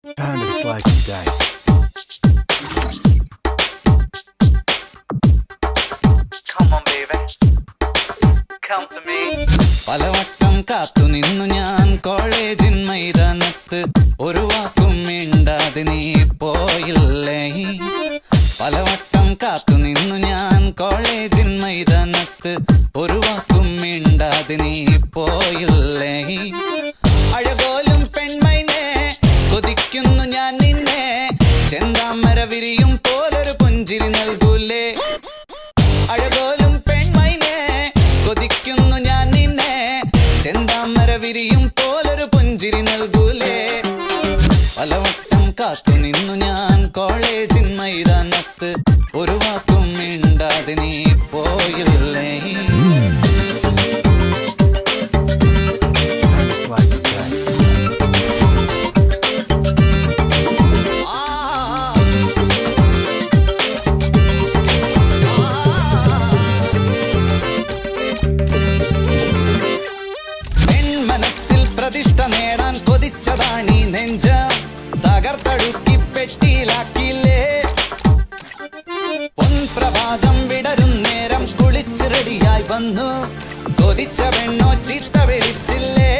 Time to slice and dice. Come on, baby. Come to me. പലവട്ടം കാത്തു നിന്നു ഞാൻ കോളേജിൻ മൈതാനത്ത്, ഒരു വാക്കും മിണ്ടാതെ നീ പോയില്ലേ. പലവട്ടം കാത്തു നിന്നു ഞാൻ കോളേജിൻ മൈതാനത്ത്, ഒരു വാക്കും മിണ്ടാതെ നീ പോയില്ലേ. അഴകോലും പെൺമൈനെ കൊതിക്കുന്നു ഞാൻ നിന്നെ, ചെന്താമര വിരിയും പോലൊരു പുഞ്ചിരി നൽകൂലേ. അഴകോലും പെൺമൈനെ കൊതിക്കുന്നു ഞാൻ നിന്നെ, ചെന്താമര വിരിയും പോലൊരു പുഞ്ചിരി നൽകൂലേ. പലവട്ടം കാത്തു നിന്നു ഞാൻ കോളേജിൻ മൈതാനത്ത്, ഒരു വാക്കും മിണ്ടാതെ നീ പോയില്ലേ. Time to slice and dice. മനസ്സിൽ പ്രതിഷ്ഠ നേടാൻ കൊതിച്ചതാണീ നെഞ്ച്, തകർത്തടുക്കി പെട്ടിയിലാക്കിയില്ലേ. പൊൻപ്രഭാതം വിടരും നേരം കുളിച്ച് റെഡിയായി വന്നു, കൊതിച്ച പെണ്ണോ ചീത്ത വിളിച്ചില്ലേ.